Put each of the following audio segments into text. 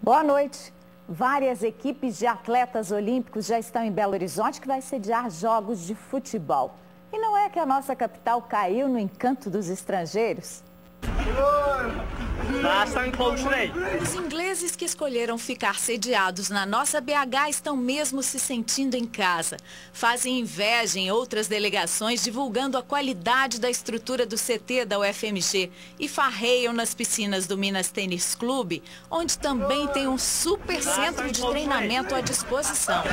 Boa noite. Várias equipes de atletas olímpicos já estão em Belo Horizonte, que vai sediar jogos de futebol. E não é que a nossa capital caiu no encanto dos estrangeiros? Os ingleses que escolheram ficar sediados na nossa BH estão mesmo se sentindo em casa. Fazem inveja em outras delegações, divulgando a qualidade da estrutura do CT da UFMG e farreiam nas piscinas do Minas Tênis Clube, onde também tem um super centro de treinamento à disposição.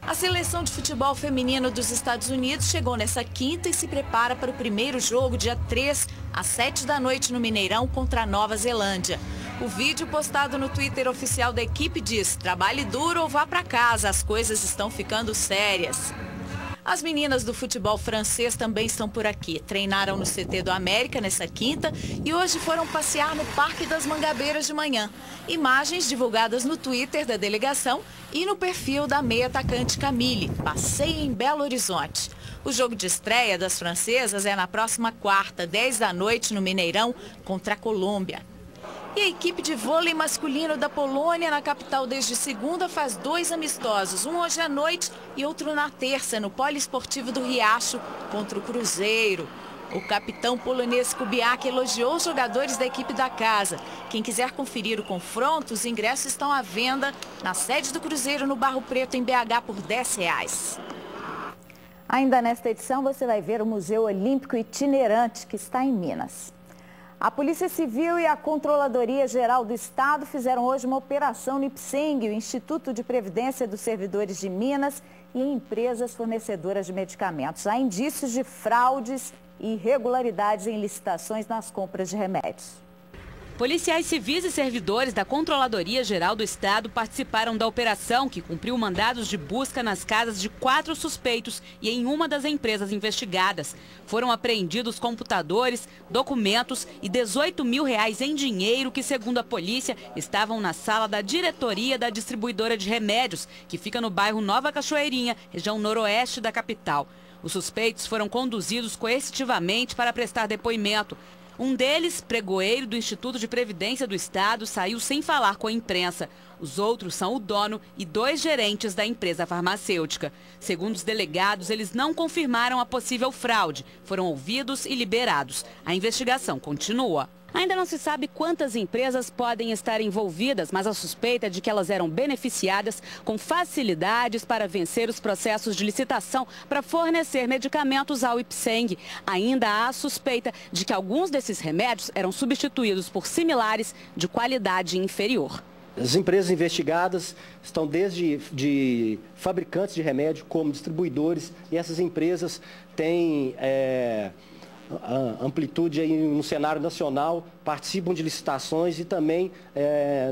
A seleção de futebol feminino dos Estados Unidos chegou nessa quinta e se prepara para o primeiro jogo, dia 3, às 7 da noite no Mineirão, contra a Nova Zelândia. O vídeo postado no Twitter oficial da equipe diz: trabalhe duro ou vá para casa, as coisas estão ficando sérias. As meninas do futebol francês também estão por aqui. Treinaram no CT do América nessa quinta e hoje foram passear no Parque das Mangabeiras de manhã. Imagens divulgadas no Twitter da delegação e no perfil da meia atacante Camille. Passeio em Belo Horizonte. O jogo de estreia das francesas é na próxima quarta, 10 da noite, no Mineirão, contra a Colômbia. E a equipe de vôlei masculino da Polônia, na capital desde segunda, faz 2 amistosos. Um hoje à noite e outro na terça, no Poliesportivo do Riacho, contra o Cruzeiro. O capitão polonês Kubiak elogiou os jogadores da equipe da casa. Quem quiser conferir o confronto, os ingressos estão à venda na sede do Cruzeiro, no Barro Preto, em BH, por R$10. Ainda nesta edição, você vai ver o Museu Olímpico Itinerante, que está em Minas. A Polícia Civil e a Controladoria Geral do Estado fizeram hoje uma operação no IPSENG, o Instituto de Previdência dos Servidores de Minas, e em empresas fornecedoras de medicamentos. Há indícios de fraudes e irregularidades em licitações nas compras de remédios. Policiais civis e servidores da Controladoria Geral do Estado participaram da operação, que cumpriu mandados de busca nas casas de 4 suspeitos e em uma das empresas investigadas. Foram apreendidos computadores, documentos e R$18 mil em dinheiro que, segundo a polícia, estavam na sala da diretoria da distribuidora de remédios, que fica no bairro Nova Cachoeirinha, região noroeste da capital. Os suspeitos foram conduzidos coercitivamente para prestar depoimento. Um deles, pregoeiro do Instituto de Previdência do Estado, saiu sem falar com a imprensa. Os outros são o dono e 2 gerentes da empresa farmacêutica. Segundo os delegados, eles não confirmaram a possível fraude. Foram ouvidos e liberados. A investigação continua. Ainda não se sabe quantas empresas podem estar envolvidas, mas a suspeita é de que elas eram beneficiadas com facilidades para vencer os processos de licitação para fornecer medicamentos ao IPSENG. Ainda há a suspeita de que alguns desses remédios eram substituídos por similares de qualidade inferior. As empresas investigadas estão desde de fabricantes de remédio como distribuidores, e essas empresas têm amplitude aí no cenário nacional, participam de licitações e também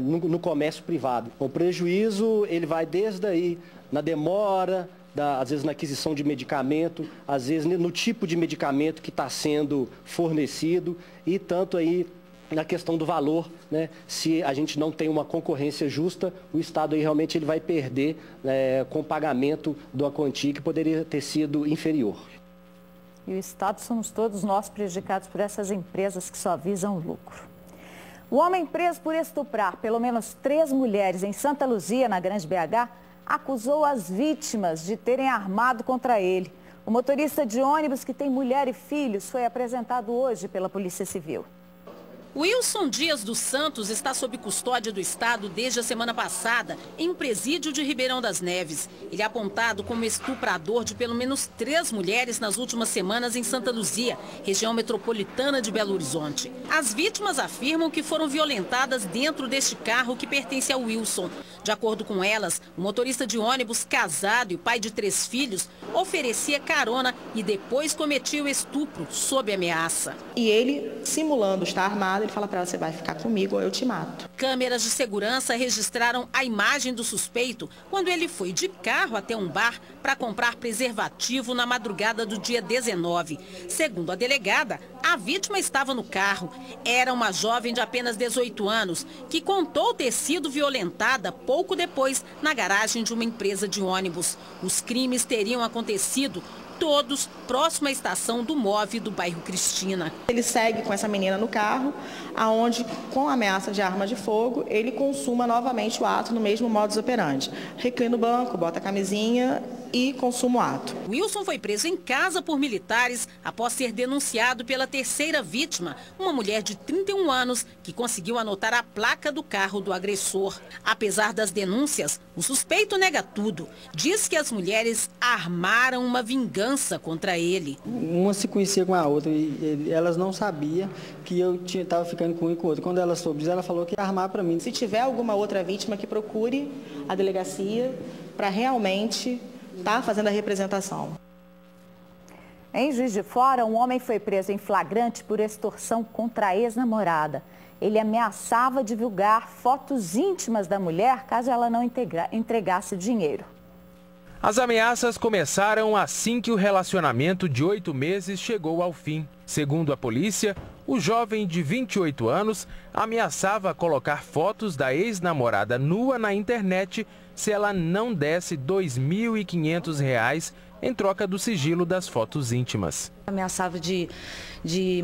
no comércio privado. O prejuízo ele vai desde aí na demora, às vezes na aquisição de medicamento, às vezes no tipo de medicamento que está sendo fornecido, e tanto aí na questão do valor, né? Se a gente não tem uma concorrência justa, o Estado aí realmente ele vai perder com o pagamento de uma quantia que poderia ter sido inferior. E o Estado somos todos nós prejudicados por essas empresas que só visam lucro. O homem preso por estuprar pelo menos 3 mulheres em Santa Luzia, na Grande BH, acusou as vítimas de terem armado contra ele. O motorista de ônibus, que tem mulher e filhos, foi apresentado hoje pela Polícia Civil. Wilson Dias dos Santos está sob custódia do Estado desde a semana passada, em um presídio de Ribeirão das Neves. Ele é apontado como estuprador de pelo menos 3 mulheres nas últimas semanas em Santa Luzia, região metropolitana de Belo Horizonte. As vítimas afirmam que foram violentadas dentro deste carro que pertence ao Wilson. De acordo com elas, o motorista de ônibus, casado e pai de 3 filhos, oferecia carona e depois cometia o estupro sob ameaça. E ele, simulando estar armado, ele fala para ela: você vai ficar comigo ou eu te mato. Câmeras de segurança registraram a imagem do suspeito quando ele foi de carro até um bar para comprar preservativo na madrugada do dia 19. Segundo a delegada, a vítima estava no carro. Era uma jovem de apenas 18 anos que contou ter sido violentada pouco depois na garagem de uma empresa de ônibus. Os crimes teriam acontecido todos próximo à estação do MOVE do bairro Cristina. Ele segue com essa menina no carro, aonde, com ameaça de arma de fogo, ele consuma novamente o ato no mesmo modus operandi. Reclina o banco, bota a camisinha e consuma o ato. Wilson foi preso em casa por militares após ser denunciado pela terceira vítima, uma mulher de 31 anos que conseguiu anotar a placa do carro do agressor. Apesar das denúncias, o suspeito nega tudo. Diz que as mulheres armaram uma vingança contra ele. Uma se conhecia com a outra e elas não sabiam que eu estava ficando com um e com o outro. Quando ela soube disso, ela falou que ia armar para mim. Se tiver alguma outra vítima, que procure a delegacia para realmente estar fazendo a representação. Em Juiz de Fora, um homem foi preso em flagrante por extorsão contra a ex-namorada. Ele ameaçava divulgar fotos íntimas da mulher caso ela não entregasse dinheiro. As ameaças começaram assim que o relacionamento de 8 meses chegou ao fim. Segundo a polícia, o jovem de 28 anos ameaçava colocar fotos da ex-namorada nua na internet se ela não desse R$ 2.500 em troca do sigilo das fotos íntimas. Ameaçava de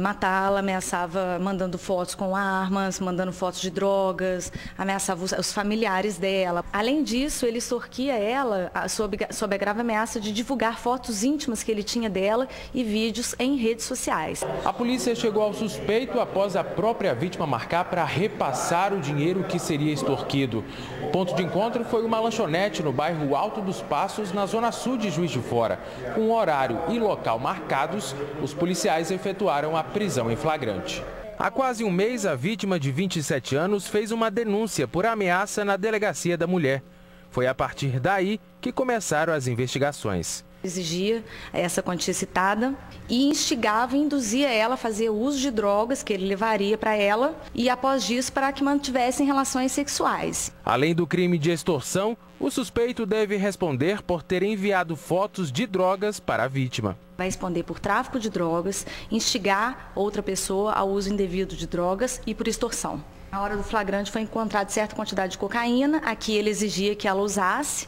matá-la, ameaçava mandando fotos com armas, mandando fotos de drogas, ameaçava os familiares dela. Além disso, ele extorquia ela sob a grave ameaça de divulgar fotos íntimas que ele tinha dela e vídeos em redes sociais. A polícia chegou ao suspeito após a própria vítima marcar para repassar o dinheiro que seria extorquido. O ponto de encontro foi uma lanchonete no bairro Alto dos Passos, na zona sul de Juiz de Fora. Com horário e local marcados, os policiais efetuaram a prisão em flagrante. Há quase um mês, a vítima de 27 anos fez uma denúncia por ameaça na delegacia da mulher. Foi a partir daí que começaram as investigações. Exigia essa quantia citada e instigava e induzia ela a fazer uso de drogas que ele levaria para ela e, após isso, para que mantivessem relações sexuais. Além do crime de extorsão, o suspeito deve responder por ter enviado fotos de drogas para a vítima. Vai responder por tráfico de drogas, instigar outra pessoa ao uso indevido de drogas e por extorsão. Na hora do flagrante foi encontrada certa quantidade de cocaína, aqui ele exigia que ela usasse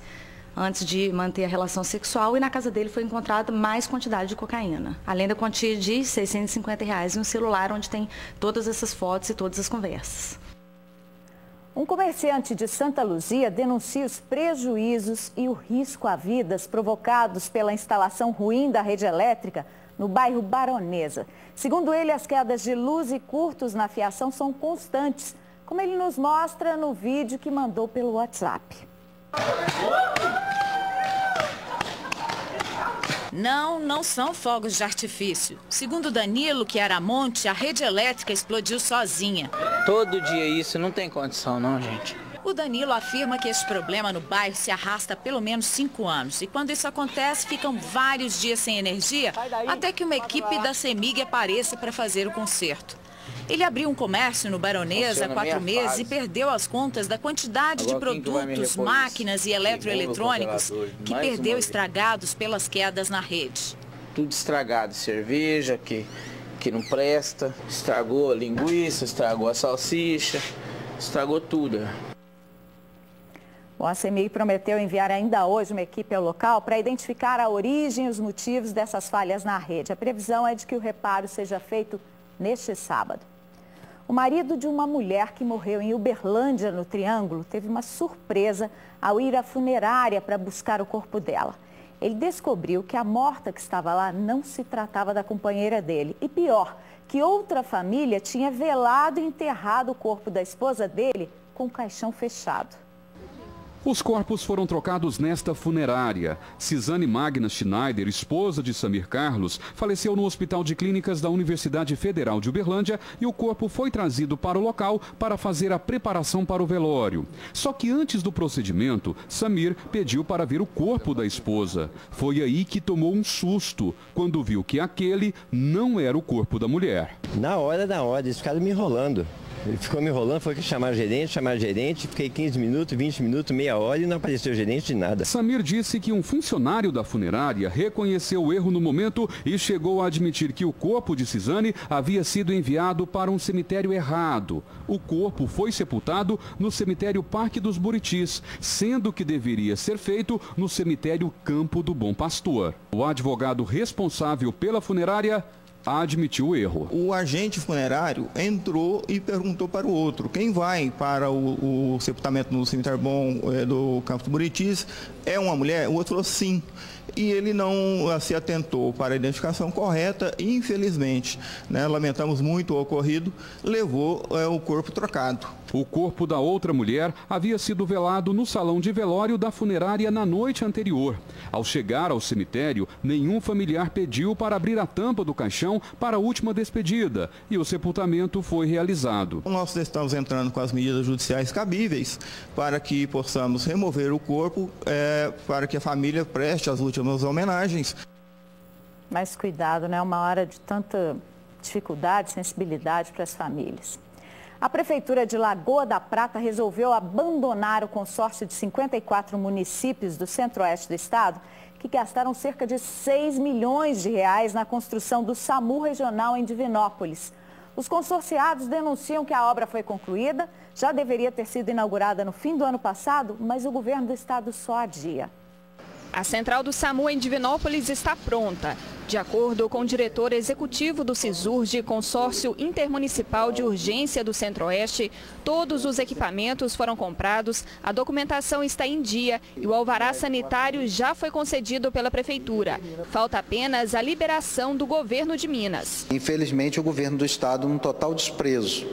antes de manter a relação sexual, e na casa dele foi encontrada mais quantidade de cocaína, além da quantia de R$ 650 e um celular onde tem todas essas fotos e todas as conversas. Um comerciante de Santa Luzia denuncia os prejuízos e o risco a vidas provocados pela instalação ruim da rede elétrica no bairro Baronesa. Segundo ele, as quedas de luz e curtos na fiação são constantes, como ele nos mostra no vídeo que mandou pelo WhatsApp. Não são fogos de artifício. Segundo Danilo, que era Monte, a rede elétrica explodiu sozinha. Todo dia isso, não tem condição não, gente. O Danilo afirma que esse problema no bairro se arrasta há pelo menos 5 anos. E quando isso acontece, ficam vários dias sem energia, até que uma equipe da CEMIG apareça para fazer o conserto. Ele abriu um comércio no Baronesa há 4 meses e perdeu as contas da quantidade de produtos, máquinas e eletroeletrônicos que perdeu estragados pelas quedas na rede. Tudo estragado, cerveja que não presta, estragou a linguiça, estragou a salsicha, estragou tudo. Bom, a CEMIG prometeu enviar ainda hoje uma equipe ao local para identificar a origem e os motivos dessas falhas na rede. A previsão é de que o reparo seja feito neste sábado. O marido de uma mulher que morreu em Uberlândia, no Triângulo, teve uma surpresa ao ir à funerária para buscar o corpo dela. Ele descobriu que a morta que estava lá não se tratava da companheira dele. E pior, que outra família tinha velado e enterrado o corpo da esposa dele com o caixão fechado. Os corpos foram trocados nesta funerária. Cisane Magna Schneider, esposa de Samir Carlos, faleceu no Hospital de Clínicas da Universidade Federal de Uberlândia e o corpo foi trazido para o local para fazer a preparação para o velório. Só que antes do procedimento, Samir pediu para ver o corpo da esposa. Foi aí que tomou um susto, quando viu que aquele não era o corpo da mulher. Na hora, eles ficaram me enrolando. Ele ficou me enrolando, foi que chamar gerente, fiquei 15 minutos, 20 minutos, meia hora e não apareceu gerente de nada. Samir disse que um funcionário da funerária reconheceu o erro no momento e chegou a admitir que o corpo de Cisane havia sido enviado para um cemitério errado. O corpo foi sepultado no cemitério Parque dos Buritis, sendo que deveria ser feito no cemitério Campo do Bom Pastor. O advogado responsável pela funerária admitiu o erro. O agente funerário entrou e perguntou para o outro: quem vai para o sepultamento no cemitério Bom do Campo dos Buritis é uma mulher? O outro falou sim. E ele não se atentou para a identificação correta e, infelizmente, lamentamos muito o ocorrido, levou o corpo trocado. O corpo da outra mulher havia sido velado no salão de velório da funerária na noite anterior. Ao chegar ao cemitério, nenhum familiar pediu para abrir a tampa do caixão para a última despedida e o sepultamento foi realizado. Nós estamos entrando com as medidas judiciais cabíveis para que possamos remover o corpo, para que a família preste as últimas homenagens. Mas cuidado, né? Uma hora de tanta dificuldade, sensibilidade para as famílias. A Prefeitura de Lagoa da Prata resolveu abandonar o consórcio de 54 municípios do centro-oeste do estado que gastaram cerca de 6 milhões de reais na construção do SAMU regional em Divinópolis. Os consorciados denunciam que a obra foi concluída, já deveria ter sido inaugurada no fim do ano passado, mas o governo do estado só adia. A central do SAMU em Divinópolis está pronta. De acordo com o diretor executivo do CISURGE, Consórcio Intermunicipal de Urgência do Centro-Oeste, todos os equipamentos foram comprados, a documentação está em dia e o alvará sanitário já foi concedido pela Prefeitura. Falta apenas a liberação do governo de Minas. Infelizmente, o governo do estado, num total desprezo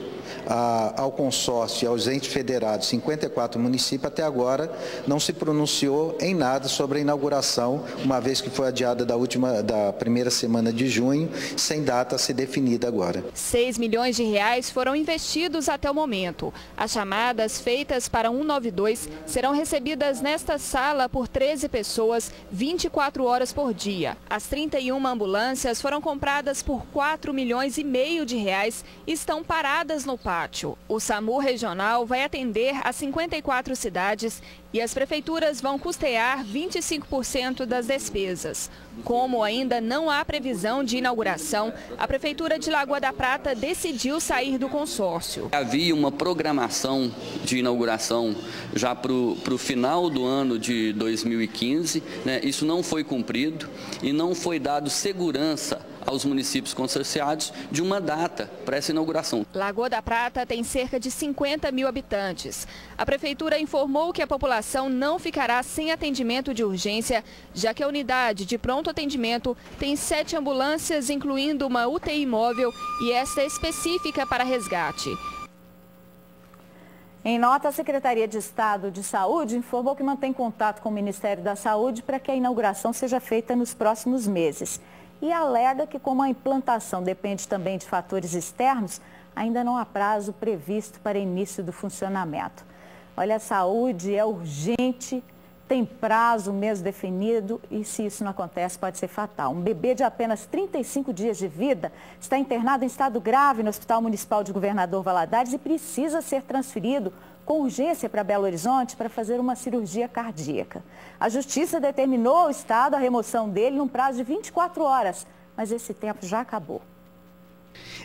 ao consórcio e aos entes federados, 54 municípios, até agora não se pronunciou em nada sobre a inauguração, uma vez que foi adiada da primeira semana de junho, sem data a ser definida agora. 6 milhões de reais foram investidos até o momento. As chamadas feitas para 192 serão recebidas nesta sala por 13 pessoas, 24 horas por dia. As 31 ambulâncias foram compradas por 4 milhões e meio de reais e estão paradas no pátio. O SAMU regional vai atender a 54 cidades e as prefeituras vão custear 25% das despesas. Como ainda não há previsão de inauguração, a Prefeitura de Lagoa da Prata decidiu sair do consórcio. Havia uma programação de inauguração já para o final do ano de 2015, Isso não foi cumprido e não foi dado segurança aos municípios consorciados de uma data para essa inauguração. Lagoa da Prata tem cerca de 50 mil habitantes. A Prefeitura informou que a população não ficará sem atendimento de urgência, já que a unidade de pronto atendimento tem 7 ambulâncias, incluindo uma UTI móvel e esta específica para resgate. Em nota, a Secretaria de Estado de Saúde informou que mantém contato com o Ministério da Saúde para que a inauguração seja feita nos próximos meses. E alerta que, como a implantação depende também de fatores externos, ainda não há prazo previsto para início do funcionamento. Olha, a saúde é urgente, tem prazo mesmo definido e, se isso não acontece, pode ser fatal. Um bebê de apenas 35 dias de vida está internado em estado grave no Hospital Municipal de Governador Valadares e precisa ser transferido com urgência para Belo Horizonte para fazer uma cirurgia cardíaca. A Justiça determinou ao Estado a remoção dele num prazo de 24 horas, mas esse tempo já acabou.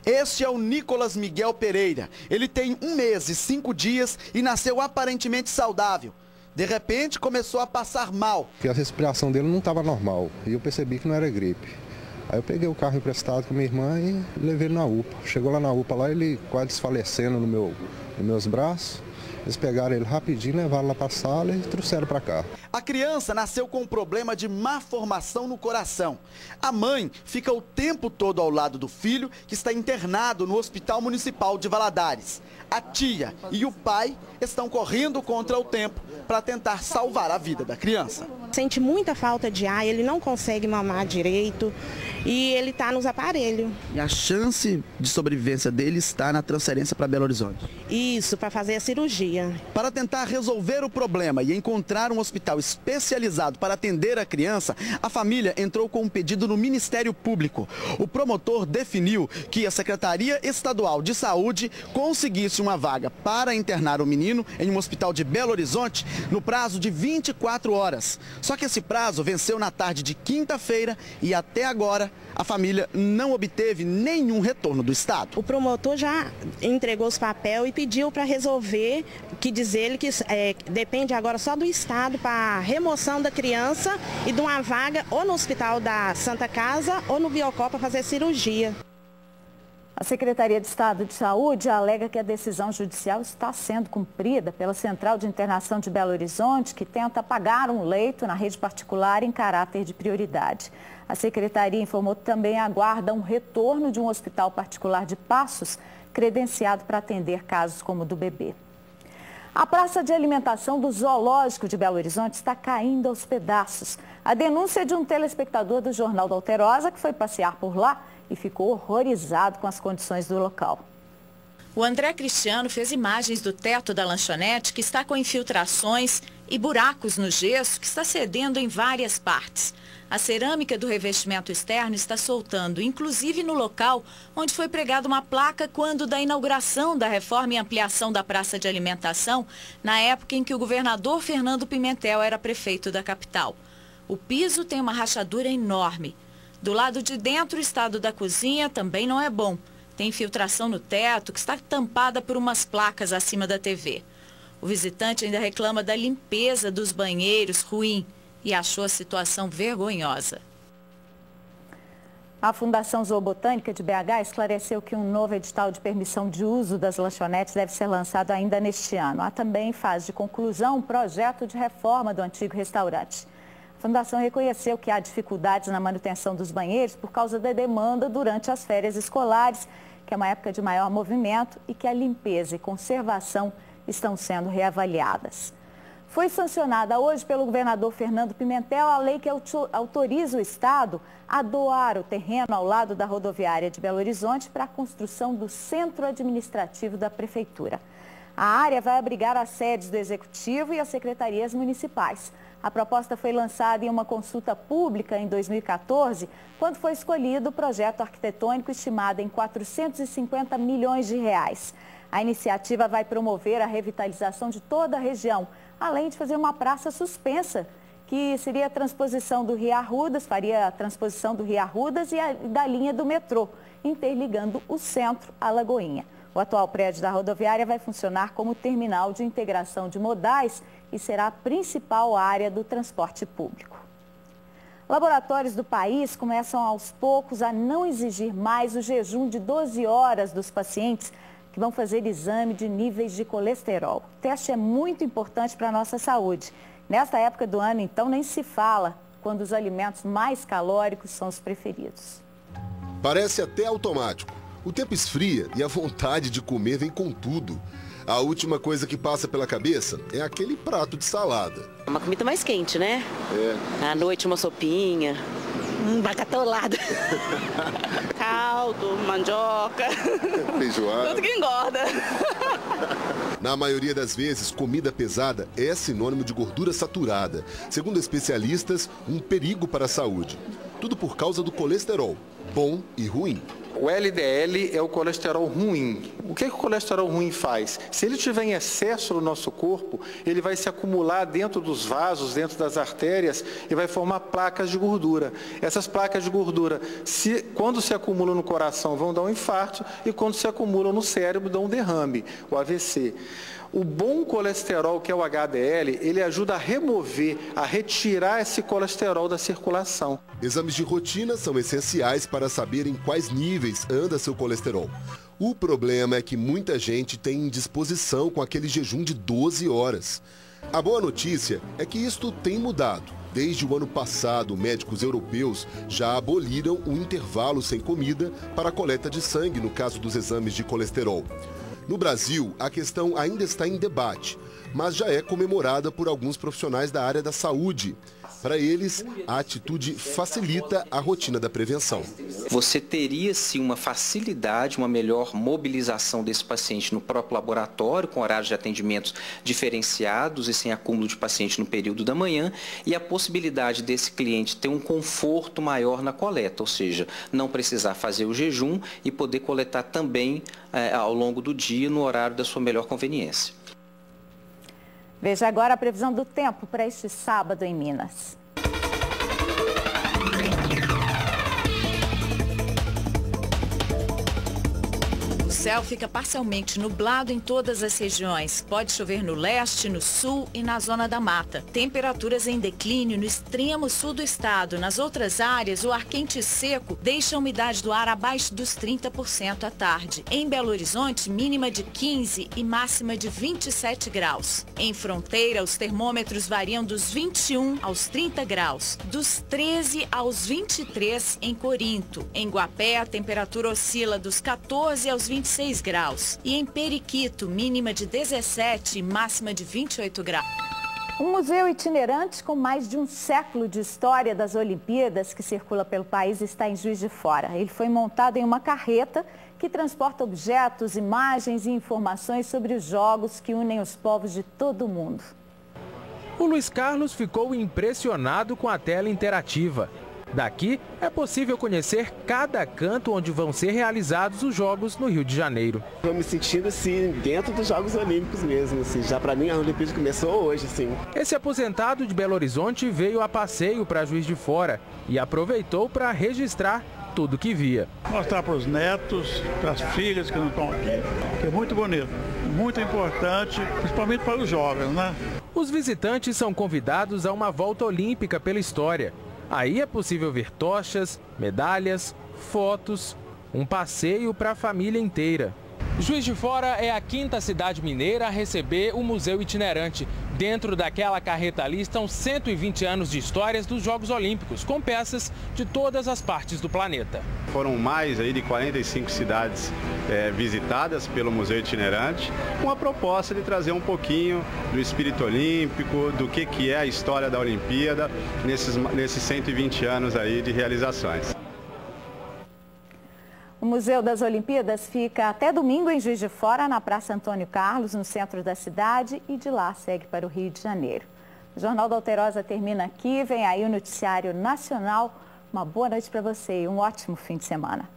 Este é o Nicolas Miguel Pereira. Ele tem 1 mês e 5 dias e nasceu aparentemente saudável. De repente, começou a passar mal. A respiração dele não estava normal e eu percebi que não era gripe. Aí eu peguei o carro emprestado com minha irmã e levei ele na UPA. Chegou lá na UPA, lá ele quase desfalecendo nos meus braços. Eles pegaram ele rapidinho, levaram lá para a sala e trouxeram para cá. A criança nasceu com um problema de má formação no coração. A mãe fica o tempo todo ao lado do filho, que está internado no Hospital Municipal de Valadares. A tia e o pai estão correndo contra o tempo para tentar salvar a vida da criança. Sente muita falta de ar, ele não consegue mamar direito e ele está nos aparelhos. E a chance de sobrevivência dele está na transferência para Belo Horizonte? Isso, para fazer a cirurgia. cirurgia. Para tentar resolver o problema e encontrar um hospital especializado para atender a criança, a família entrou com um pedido no Ministério Público. O promotor definiu que a Secretaria Estadual de Saúde conseguisse uma vaga para internar o menino em um hospital de Belo Horizonte no prazo de 24 horas. Só que esse prazo venceu na tarde de quinta-feira e até agora a família não obteve nenhum retorno do Estado. O promotor já entregou os papéis e pediu para resolver, que diz ele que depende agora só do Estado para a remoção da criança e de uma vaga ou no Hospital da Santa Casa ou no Biocó para fazer cirurgia. A Secretaria de Estado de Saúde alega que a decisão judicial está sendo cumprida pela Central de Internação de Belo Horizonte, que tenta pagar um leito na rede particular em caráter de prioridade. A Secretaria informou que também aguarda um retorno de um hospital particular de Passos, credenciado para atender casos como o do bebê. A praça de alimentação do Zoológico de Belo Horizonte está caindo aos pedaços. A denúncia é de um telespectador do Jornal da Alterosa que foi passear por lá e ficou horrorizado com as condições do local. O André Cristiano fez imagens do teto da lanchonete, que está com infiltrações e buracos no gesso, que está cedendo em várias partes. A cerâmica do revestimento externo está soltando, inclusive no local onde foi pregada uma placa quando da inauguração da reforma e ampliação da praça de alimentação, na época em que o governador Fernando Pimentel era prefeito da capital. O piso tem uma rachadura enorme. Do lado de dentro, o estado da cozinha também não é bom. Tem infiltração no teto, que está tampada por umas placas acima da TV. O visitante ainda reclama da limpeza dos banheiros ruim e achou a situação vergonhosa. A Fundação Zoobotânica de BH esclareceu que um novo edital de permissão de uso das lanchonetes deve ser lançado ainda neste ano. Há também, em fase de conclusão, um projeto de reforma do antigo restaurante. A Fundação reconheceu que há dificuldades na manutenção dos banheiros por causa da demanda durante as férias escolares, que é uma época de maior movimento, e que a limpeza e conservação estão sendo reavaliadas. Foi sancionada hoje pelo governador Fernando Pimentel a lei que autoriza o Estado a doar o terreno ao lado da rodoviária de Belo Horizonte para a construção do centro administrativo da Prefeitura. A área vai abrigar as sedes do Executivo e as secretarias municipais. A proposta foi lançada em uma consulta pública em 2014, quando foi escolhido o projeto arquitetônico estimado em 450 milhões de reais. A iniciativa vai promover a revitalização de toda a região, além de fazer uma praça suspensa, que seria a transposição do Rio Arrudas, faria a transposição do Rio Arrudas e da linha do metrô, interligando o centro à Lagoinha. O atual prédio da rodoviária vai funcionar como terminal de integração de modais e será a principal área do transporte público. Laboratórios do país começam aos poucos a não exigir mais o jejum de 12 horas dos pacientes que vão fazer exame de níveis de colesterol. O teste é muito importante para a nossa saúde. Nesta época do ano, então, nem se fala quando os alimentos mais calóricos são os preferidos. Parece até automático. O tempo esfria e a vontade de comer vem com tudo. A última coisa que passa pela cabeça é aquele prato de salada. Uma comida mais quente, né? É. À noite uma sopinha, bacatolada. Caldo, mandioca. Feijoada. Tudo que engorda. Na maioria das vezes, comida pesada é sinônimo de gordura saturada. Segundo especialistas, um perigo para a saúde. Tudo por causa do colesterol, bom e ruim. O LDL é o colesterol ruim. O que o colesterol ruim faz? Se ele tiver em excesso no nosso corpo, ele vai se acumular dentro dos vasos, dentro das artérias e vai formar placas de gordura. Essas placas de gordura, quando se acumulam no coração, vão dar um infarto e quando se acumulam no cérebro, dão um derrame, o AVC. O bom colesterol, que é o HDL, ele ajuda a remover, a retirar esse colesterol da circulação. Exames de rotina são essenciais para saber em quais níveis anda seu colesterol. O problema é que muita gente tem indisposição com aquele jejum de 12 horas. A boa notícia é que isto tem mudado. Desde o ano passado, médicos europeus já aboliram o intervalo sem comida para a coleta de sangue no caso dos exames de colesterol. No Brasil, a questão ainda está em debate, mas já é comemorada por alguns profissionais da área da saúde. Para eles, a atitude facilita a rotina da prevenção. Você teria, sim, uma facilidade, uma melhor mobilização desse paciente no próprio laboratório, com horários de atendimentos diferenciados e sem acúmulo de paciente no período da manhã, e a possibilidade desse cliente ter um conforto maior na coleta, ou seja, não precisar fazer o jejum e poder coletar também ao longo do dia, no horário da sua melhor conveniência. Veja agora a previsão do tempo para este sábado em Minas. O céu fica parcialmente nublado em todas as regiões. Pode chover no leste, no sul e na zona da mata. Temperaturas em declínio no extremo sul do estado. Nas outras áreas, o ar quente e seco deixa a umidade do ar abaixo dos 30% à tarde. Em Belo Horizonte, mínima de 15 e máxima de 27 graus. Em Fronteira, os termômetros variam dos 21 aos 30 graus. Dos 13 aos 23 em Corinto. Em Guapé, a temperatura oscila dos 14 aos 26 graus. E em Periquito, mínima de 17 e máxima de 28 graus. Um museu itinerante com mais de um século de história das Olimpíadas que circula pelo país está em Juiz de Fora. Ele foi montado em uma carreta que transporta objetos, imagens e informações sobre os jogos que unem os povos de todo o mundo. O Luiz Carlos ficou impressionado com a tela interativa. Daqui é possível conhecer cada canto onde vão ser realizados os Jogos no Rio de Janeiro. Estou me sentindo assim, dentro dos Jogos Olímpicos mesmo, assim. Já para mim a Olimpíada começou hoje, assim. Esse aposentado de Belo Horizonte veio a passeio para Juiz de Fora e aproveitou para registrar tudo que via. Mostrar para os netos, para as filhas que não estão aqui, que é muito bonito, muito importante, principalmente para os jovens, né? Os visitantes são convidados a uma volta olímpica pela história. Aí é possível ver tochas, medalhas, fotos, um passeio para a família inteira. Juiz de Fora é a quinta cidade mineira a receber o museu itinerante. Dentro daquela carreta ali estão 120 anos de histórias dos Jogos Olímpicos, com peças de todas as partes do planeta. Foram mais aí de 45 cidades visitadas pelo museu itinerante, com a proposta de trazer um pouquinho do espírito olímpico, do que é a história da Olimpíada nesses 120 anos aí de realizações. O Museu das Olimpíadas fica até domingo em Juiz de Fora, na Praça Antônio Carlos, no centro da cidade, e de lá segue para o Rio de Janeiro. O Jornal da Alterosa termina aqui, vem aí o Noticiário Nacional. Uma boa noite para você e um ótimo fim de semana.